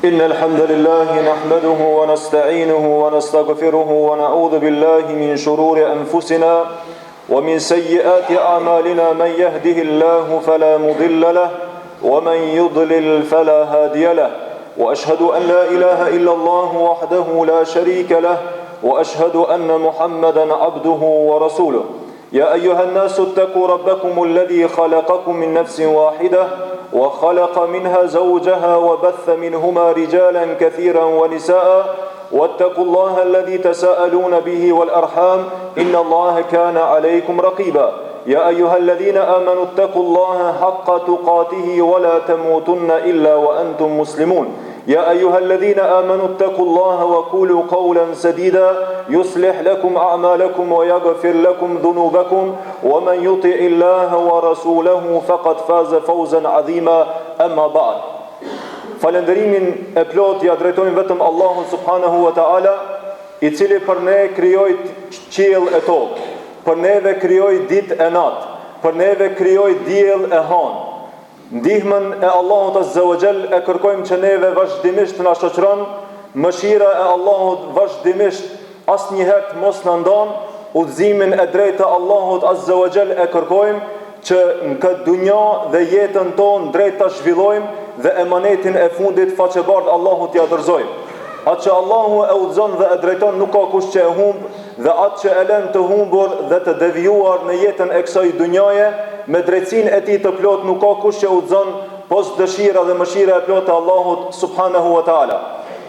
إن الحمد لله نحمده ونستعينه ونستغفره ونعوذ بالله من شرور أنفسنا ومن سيئات أعمالنا من يهده الله فلا مضل له ومن يضلل فلا هادي له وأشهد أن لا إله إلا الله وحده لا شريك له وأشهد أن محمدا عبده ورسوله يا أيها الناس اتقوا ربكم الذي خلقكم من نفس واحدة وخلق منها زوجها وبث منهما رجالا كثيرا ونساء واتقوا الله الذي تساءلون به والأرحام إن الله كان عليكم رقيبا يا أيها الذين آمنوا اتقوا الله حق تقاته ولا تموتن إلا وأنتم مسلمون يا أيها الذين آمنوا اتقوا الله وقولوا قولا سديدا يصلح لكم أعمالكم ويغفر لكم ذنوبكم ومن يطع الله ورسوله فقد فاز فوزا عظيما أما بعد Falenderimin e plot ja drejtojmë vetëm Allahun subhanahu wa ta'ala, I cili për ne krijoi qiell e tokë, për neve krijoi ditë e natë, për neve krijoi diell e hanë. Ndihmën e Allahut azza wa jall e kërkojmë që neve vazhdimisht na shoqëron, mëshira e Allahut vazhdimisht asnjëherë të mos na ndon, udhëzimin e drejtë të Allahut azza wa jall e kërkojmë që në këtë dunja dhe jetën tonë drejt ta zhvillojmë dhe emanetin e fundit faqebardh Allahut t'ia dorëzojmë. Atë që Allahu e udhëzon dhe e drejton nuk ka kush që e humb, dhe atë që e lën të humbur dhe të devijuar në jetën e kësaj dunjaje, me drejtsinë e tij të plot nuk ka kush që udhëzon pos dëshira dhe mëshira e plotë e Allahut subhanahu wa taala.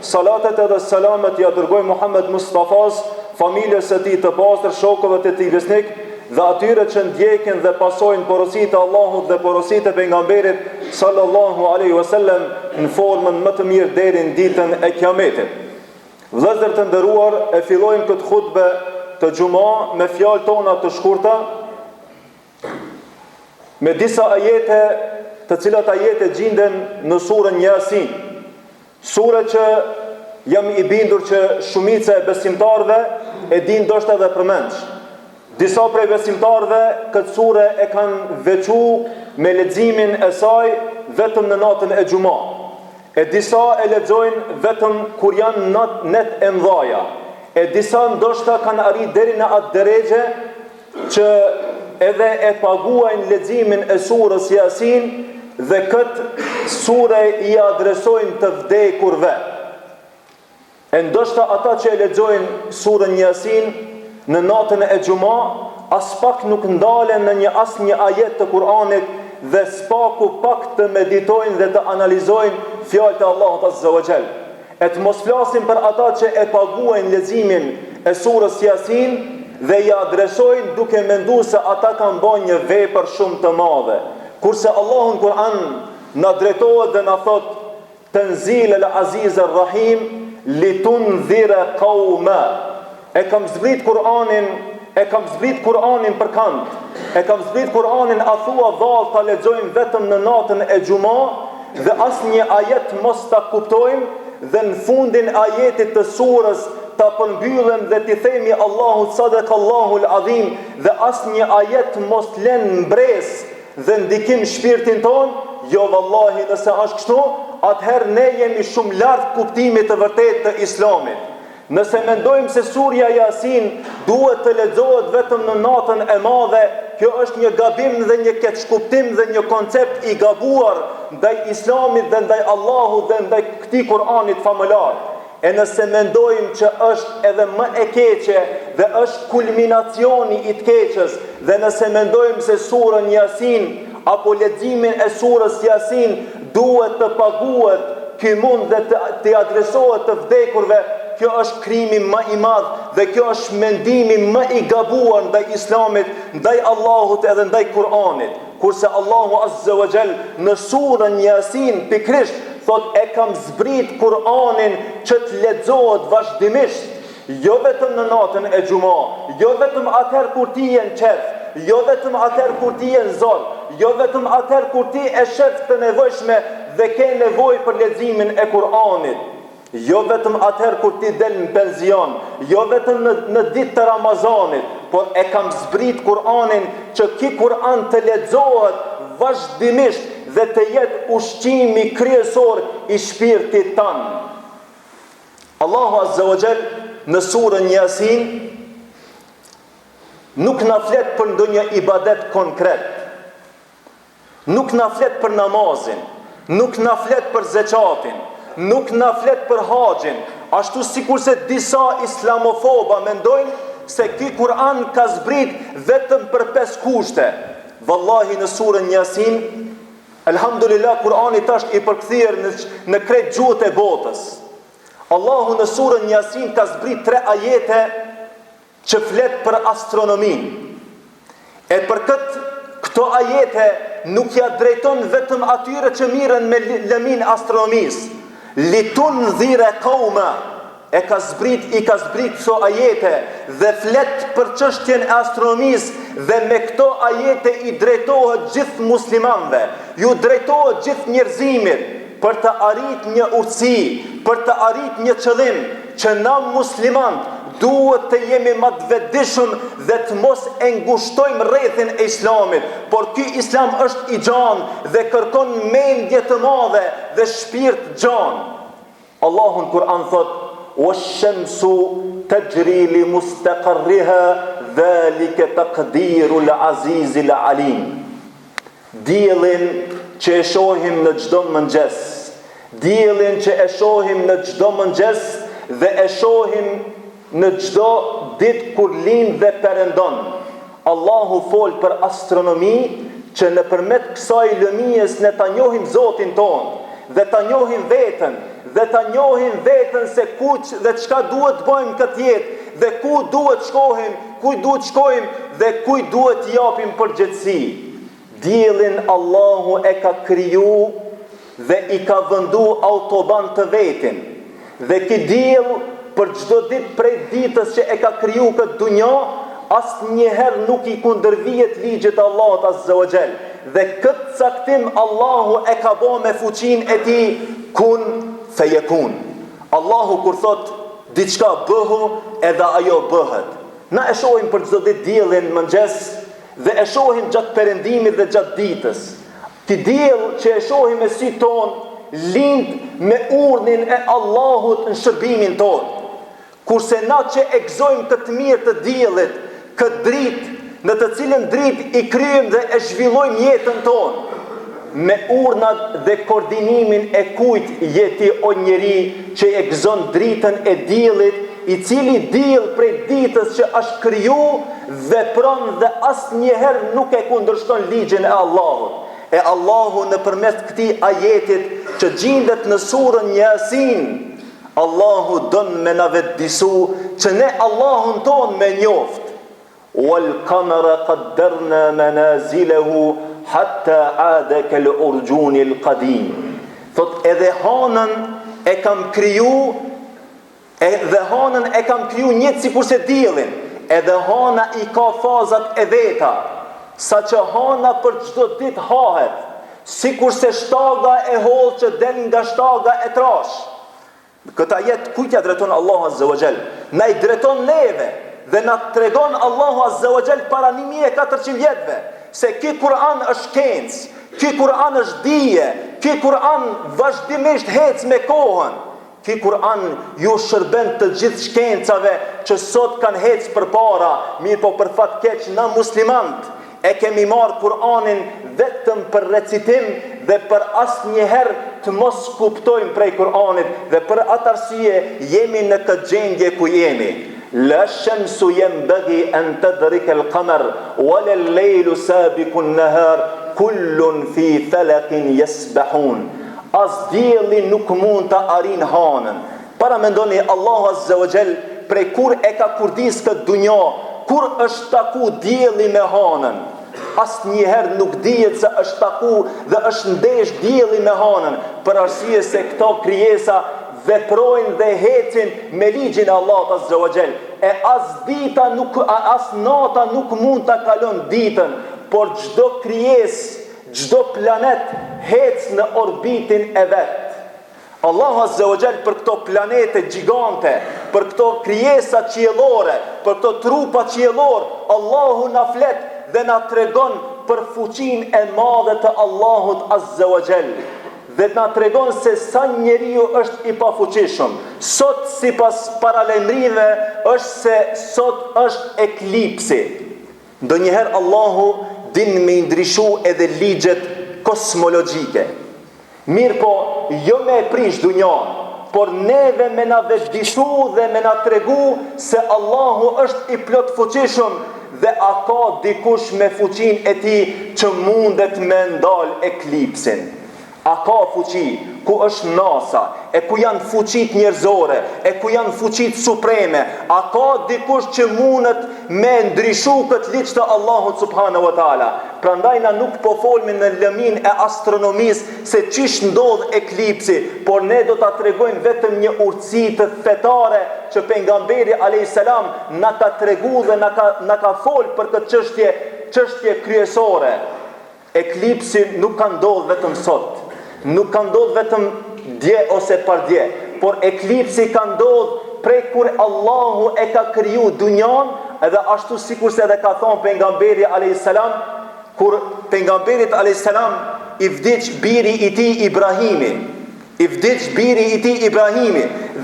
Salatet edhe selamet ja dërgoj Muhammed Mustafas, familjes së tij të pastër, shokëve të tij besnik dhe atyre që ndjekin dhe pasojnë porositë e Allahut dhe porositë e pejgamberit sallallahu alaihi wasallam në formën më të mirë deri në ditën e Kiametit. Vëllezër të nderuar, e fillojmë këtë hutbe të xuma me fjalët tona të shkurta, me disa ajete, të cilat ajete gjenden në surën Yasin. Sure që jam I bindur që shumica e besimtarëve e din ndoshta edhe përmendsh. Disa prej besimtarëve këtë sure e kanë veçuar me leximin e saj vetëm në natën e xuma. E disa e lexojnë vetëm kur janë net e mëdha. E disa ndoshta kanë arritur deri në atë drejtë që edhe e paguajnë leximin e surës Yasin dhe këtë sure I adresojnë të vdekurve. E ndoshta ata që e lexojnë surën Yasin në natën e xuma, as pak nuk ndalen në asnjë ajet të Kur'anit dhe s'paku pak të meditojnë dhe të analizojnë fjalët e Allahut azza wa jall. E të mos flasim për ata që e paguajnë leximin e surës Yasin dhe I adresojnë duke menduar se ata kanë bërë një vepër shumë të madhe. Kurse Allahu në Kur'an na drejtohet dhe na thot: Tanzil al-Aziz ar-Rahim litunzira qauma. E kam zbrit Kur'anin për kant. E kam zbrit Kur'anin a thua vallë ta lexojmë vetëm në natën e xuma dhe asnjë ajet mos ta kuptojmë dhe në fundin ajetit të surës ta përmbyllëm dhe t'i themi Allahu sadaqallahu al-azim dhe asnjë ajet mos lën mbres dhe ndikim shpirtin ton. Jo vallahi, nëse është kështu, atëherë ne jemi shumë lart kuptimit të vërtetë të Islamit. Nëse mendojmë se surja Yasin duhet të lexohet vetëm në natën e madhe, kjo është një gabim dhe një keqkuptim dhe një koncept I gabuar ndaj Islamit dhe ndaj Allahut dhe ndaj këtij Kur'anit famëlar. E nëse mendojmë që është edhe më e keqe dhe është kulminacioni I të keqes, dhe nëse mendojmë se surën Yasin apo leximin e surës Yasin duhet të paguhet, ky mund dhe të adresohet të vdekurve, kjo është krimi më I madh dhe kjo është mendimi më I gabuar ndaj Islamit, ndaj Allahut edhe ndaj Kur'anit. Kurse Allahu azza wa jall në surën Yasin pikrisht thot: e kam zbrit Kur'anin që të lexohet vazhdimisht, jo vetëm në natën e xuma, jo vetëm atëherë kur ti je në qef, jo vetëm atëherë kur ti je në zor, jo vetëm atëherë kur ti e shef të nevojshme dhe ke nevojë për leximin e Kur'anit. Jo vetëm atëherë kur ti del në penzion, jo vetëm në ditë të Ramazanit, por e kam zbrit Kur'anin që ky Kur'an të lexohet vazhdimisht dhe të jetë ushqimi kryesor i shpirtit tanë. Allahu Azza wa Jall në surën Yasin nuk na flet për ndonjë ibadet konkret, nuk na flet për namazin, nuk na flet për zeqatin, nuk na flet për haxhin, ashtu sikur se disa islamofoba mendojnë se ky Kur'an ka zbrit vetëm për 5 kushte. Vallahi në surën Yasin, elhamdulillah, Kur'ani tash i përkthyer në krejt gjuhët e botës. Allahu në surën Yasin ka zbrit 3 ajete që flet për astronomin. E për këto ajete nuk ja drejton vetëm atyre që miren me lëmin astronomisë. Litun dhire kauma, i ka zbrit këto ajete dhe flet për çështjen e astronomisë dhe me këto ajete i drejtohet gjithë muslimanëve, ju drejtohet gjithë njerëzimit për të arrit një urtësi, për të arrit një qëllim që na muslimanët duhet të jemi më të vetëdijshëm dhe të mos e ngushtojmë rrethin e Islamit, por ky Islam është i gjanë dhe kërkon mendje të madhe dhe shpirt gjanë. Allahu në Kur'an thot: "Wash-shamsu tajri li mustaqarriha, dhalika taqdirul azizil alim." Diellin që e shohim në çdo mëngjes, diellin që e shohim në çdo mëngjes dhe e shohim në çdo ditë kur lind dhe perëndon. Allahu fol për astronomi që nëpërmjet kësaj lëmiejes ne ta njohim Zotin ton dhe ta njohim veten dhe ta njohim veten se kuç dhe çka duhet bëjmë këtë jetë dhe ku duhet shkohim, ku duhet shkojmë dhe ku duhet japim përgjegjësi. Diellin Allahu e ka kriju dhe i ka vëndu autoban të vetin. Dhe ky diell për çdo ditë prej ditës që e ka kriju këtë dunjë, asnjëherë nuk i kundërvihet ligjit të Allahut Azza wa Jall. Dhe këtë caktim Allahu e ka bërë me fuqinë e tij, kun feyekun. Allahu kur thot diçka bëhu, edhe ajo bëhet. Na e shohim për çdo ditë diellin mëngjes dhe e shohim gjatë perëndimit dhe gjatë ditës. Ti diell që e shohim me sy ton lind me urdhnin e Allahut në shërbimin ton. Kurse na që e gëzojmë këtë mirë të diellit, këtë dritë në të cilën dritë i kryejmë dhe e zhvillojmë jetën tonë, me urdhnat dhe koordinimin e kujt jeti o njeri që e gëzon dritën e diellit, i cili diell prej ditës që është kriju vepron dhe asnjëherë nuk e kundërshton ligjin e Allahut. E Allahu nëpërmes këtij ajetit që gjendet në surën Yasin, Allahu don me na vetëdisu që ne Allahun ton me njoft. Wal qamara qaddarna manazilahu hatta aada kal urjunil qadim. Thot edhe hanën e kam kriju, edhe hanën e kam kriju njëtë si kurse diellin, edhe hana i ka fazat e veta, sa që hana për çdo ditë hahet, si kurse shtaga e hollë që del nga shtaga e trash. Këta jetë kujtja drejton Allahu Azza wa Jall? Na i drejton neve dhe na tregon Allahu Azza wa Jall para 1400 vjetëve se ky Kur'an është kënc, ky Kur'an është dije, ky Kur'an vazhdimisht hec me kohën. Ky Kur'an ju shërben të gjithë shkencave që sot kanë hec përpara, mirë po për fat keq na muslimanët e kemi marrë Kur'anin vetëm për recitim dhe për asnjëherë të mos kuptojmë prej Kur'anit dhe për atë arsye jemi në këtë gjendje ku jemi. La shamsu yanbaghi an tadrika al-qamar wala al-laylu sabiqu an-nahar kullun fi falaqin yasbahun. As dielli nuk mund të arrin hanën. Para mendoni Allahu Azza wa Jall prej kur e ka kurdis këtë dunjë, kur është taku dielli me hanën. Asnjëherë nuk dihet se është taku dhe është ndesh dielli me hanën, për arsye se këto krijesa veprojnë dhe hecin me ligjin e Allahut Azza wa Jall. E as nata nuk mund ta kalon ditën, por çdo krijesë, çdo planet hec në orbitin e vet. Allahu Azza wa Jall për këto planete gjigante, për këto krijesa qiellore, për këto trupa qiellor, Allahu na flet dhe na tregon për fuqinë e madhe të Allahut Azza wa Jall dhe na tregon se sa njeriu është i pafuqishëm. Sot sipas paralajmërive është se sot është eklipsi. Ndonjëherë Allahu din me ndryshu edhe ligjet kosmologjike. Mirë po, jo me e prish dunjan, por neve me na vetëdishu dhe me na tregu se Allahu është i plot fuqishëm dhe a ka dikush me fuqin e ti që mundet me ndal eklipsin. A ka fuqi, ku është NASA, e ku janë fuqit njerëzore, e ku janë fuqit supreme, a ka dikush që mundet me ndryshu këtë ligj të Allahut subhanahu wa taala. Prandaj na nuk po folmi në lëmin e astronomisë se çish ndodh eklipsi, por ne do ta tregojmë vetëm një urtësi të fetare që pejgamberi alayhis salam na ka tregu dhe na ka fol për këtë çështje kryesore. Eklipsi nuk ka ndodhur vetëm sot. Nuk ka ndodhur vetëm dje ose pardje, por eklipsi ka ndodhur prej kur Allahu e ka kriju dunjan, edhe ashtu sikur se edhe ka thonë pejgamberi alayhis salam, kur pejgamberit alayhis salam i vdiq biri i tij Ibrahimi,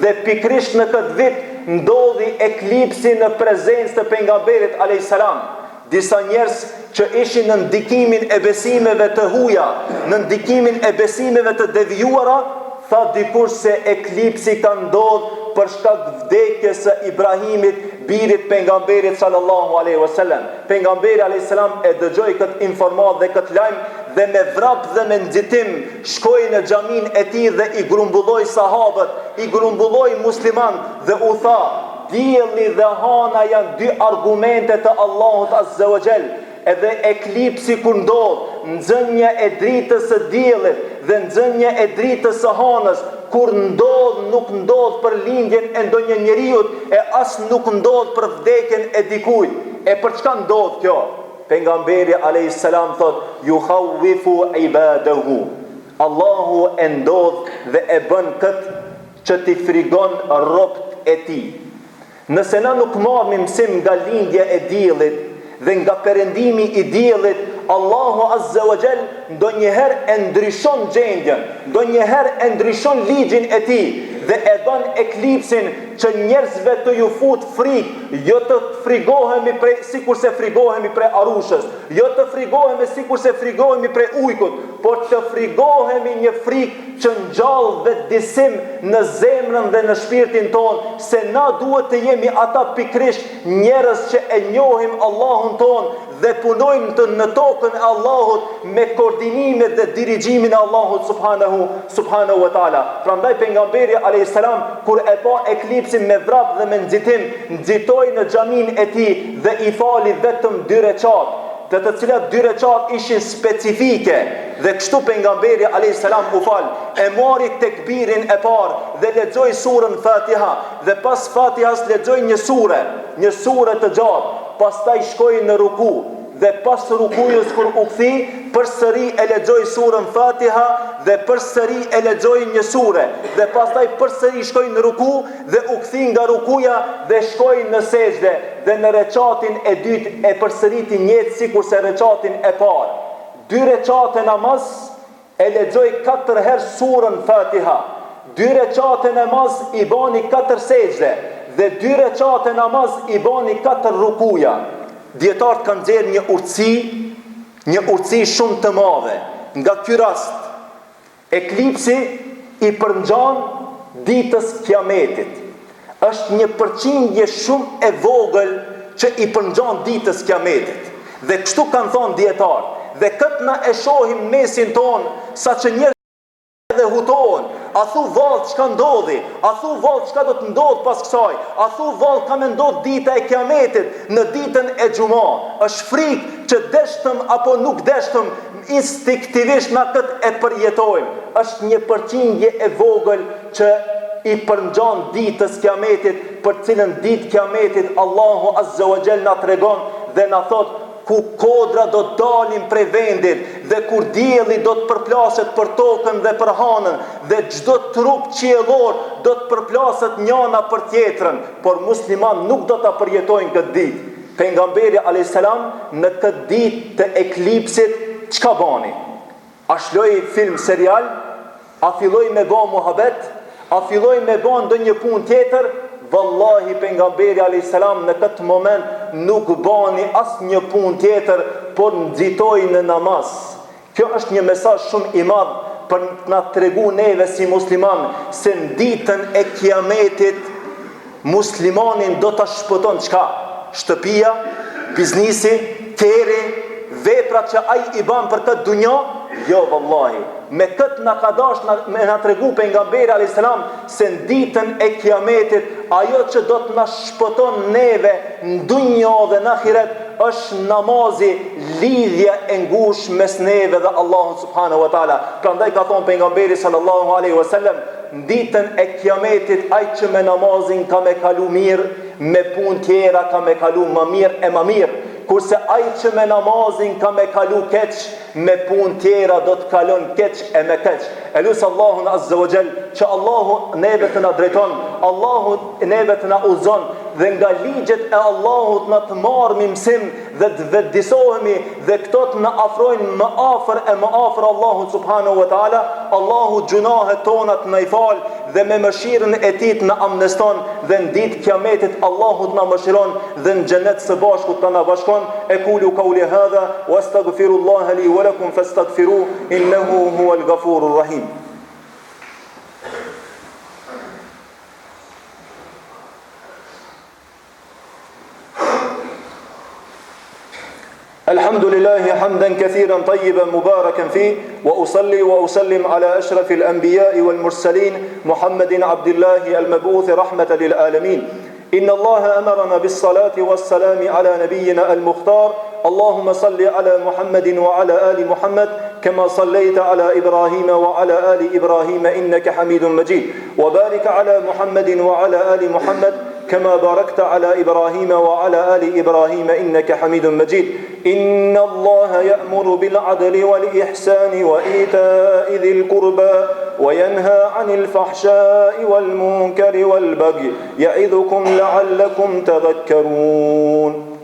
dhe pikrisht në këtë vit ndodhi eklipsi në prezencë të pejgamberit alayhis salam. Disa njerëz që ishin në ndikimin e besimeve të huaja, në ndikimin e besimeve të devijuara, tha dikush se eklipsi ka ndodhur për shkak vdekjes së Ibrahimit, birit pejgamberit sallallahu alaihi wasallam. Pejgamberi alayhis salam e dëgjoi këtë informat dhe këtë lajm dhe me vrap dhe me nxitim shkoi në xhamin e tij dhe i grumbulloi sahabët, i grumbulloi musliman dhe u tha: dielli dhe hana janë dy argumente të Allahut Azza wa Jall. Edhe eklipsi kur ndodh, nxënja e dritës së diellit dhe nxënja e dritës së hanës, kur ndodh nuk ndodh për lindjen e ndonjë njeriu e as nuk ndodh për vdekjen e dikujt. E për çka ndodh kjo? Pejgamberi alayhis salam thot: yukhawwifu ibadahu. Allahu e ndodh dhe e bën këtë që t'i frigon robët e tij. Nëse na nuk marrim mësim nga lindja e diellit dhe nga perëndimi i diellit, Allahu Azza wa Jall ndonjëherë e ndryshon gjendjen, ndonjëherë e ndryshon ligjin e tij dhe e bën eklipsin që njerëzve të ju fut frikë, jo të frigohemi prej sikur se frigohemi prej arushës, jo të frigohemi sikur se frigohemi prej ujkut, por të frigohemi një frikë që ngjall vetëdisim në zemrën dhe në shpirtin ton, se na duhet të jemi ata pikrisht njerëz që e njohim Allahun ton dhe punojmë në tokën e Allahut me koordinimin dhe dirigjimin e Allahut subhanahu wa taala. Prandaj pejgamberi alayhis salam kur e pa eklipsin me vrap dhe me nxitoi në xhamin e tij dhe i fali vetëm 2 recat, të cilat 2 recat ishin specifike, dhe kështu pejgamberi alayhis salam u fal, e mori tekbirin e parë dhe lexoi surën Fatiha dhe pas Fatihas lexoi një sure të gjatë, pastaj shkoi në ruku dhe pas rukujës kur u kthi, përsëri e lexoi surën Fatiha dhe përsëri e lexoi një sure dhe pastaj përsëri shkoi në ruku dhe u kthi nga rukuja dhe shkoi në sejdë dhe në recatin e dytë e përsëriti njëjtë sikur se recatin e parë. 2 recate namaz e lexoi 4 herë surën Fatiha. 2 recate namaz i bani 4 sejdë dhe 2 recate namaz i bani 4 rukuja. Dietarët kanë nxjerrë një urtësi shumë të madhe. Nga ky rast, eklipsi i përngjan ditës Kiametit. Është një përqindje shumë e vogël që i përngjan ditës Kiametit. Dhe kështu kanë thonë dietarët. Dhe këtë na e shohim mesin ton, saqë njerëzit dhe hutohen. A thu vallë çka ndodhi? A thu vallë çka do të ndodh pas kësaj? A thu vallë ka më ndodh dita e Kiametit në ditën e xumë? Është frikë që deshtëm apo nuk deshtëm, instinktivisht na këtë e përjetojmë. Është një përqindje e vogël që i përngjan ditës Kiametit, për cilën ditë Kiametit Allahu Azza wa Jall na tregon dhe na thot ku kodra do të dalin prej vendit dhe kur dielli do të përplaset për tokën dhe për hanën dhe çdo trup qiellor do të përplaset njëna për tjetrën, por musliman nuk do ta përjetojnë këtë ditë. Pejgamberi alayhis salam në këtë ditë të eklipsit çka bani? A shloi film serial? A filloi me bë muhabet? A filloi me bë ndonjë punë tjetër? Wallahi pejgamberi alayhis salam në këtë moment nuk bani asnjë punë tjetër, por nxitoi në namaz. Kjo është një mesazh shumë i madh për na tregu neve si musliman se në ditën e kiametit muslimanin do ta shpëton çka? Shtëpia, biznisi, keri, veprat që ai i bën për këtë dunjë? Jo vallahi. Me këtë na ka dash me na tregu pejgamberi alayhis salam se në ditën e kiametit ajo që do të na shpëton neve në dunjë dhe në ahiret është namazi, lidhja e ngushtë mes neve dhe Allahut subhanahu wa taala. Prandaj ka thonë pejgamberi sallallahu alaihi wasallam, në ditën e kiametit ai që me namazin ka me kalu mirë, me punë tjera ka me kalu më mirë e më mirë. Kurse ai që me namazin ka me kalu keq, me punë tjera do të kalon keq e me keq. Elusë Allahun azza wa jall që Allahu neve të na drejton, Allahu neve të na udhëzon dhe nga ligjet e Allahut na të marrim mësim dhe të vetëdijsohemi dhe këto të na afrojnë më afër e më afër Allahut subhanahu wa taala. Allahu gjunahet tona të na i fal dhe me mëshirën e tij të na amneston dhe në ditë kiametit Allahu të na mëshiron dhe në xhenet së bashku të na bashkon. Aqulu qawli hadha wastaghfirullaha li wa lakum fastaghfiruhu innahu huwal ghafurur rahim. الحمد لله حمدا كثيرا طيبا مباركا فيه وأصلي وأسلم على أشرف الأنبياء والمرسلين محمد عبد الله المبعوث رحمة للعالمين. إن الله أمرنا بالصلاة والسلام على نبينا المختار. اللهم صل على محمد وعلى آل محمد كما صليت على إبراهيم وعلى آل إبراهيم إنك حميد مجيد. وبارك على محمد وعلى آل محمد كما باركت على إبراهيم وعلى آل إبراهيم إنك حميد مجيد. إن الله يأمر بالعدل والإحسان وإيتاء ذي القربى وينهى عن الفحشاء والمنكر والبغي يعظكم لعلكم تذكرون.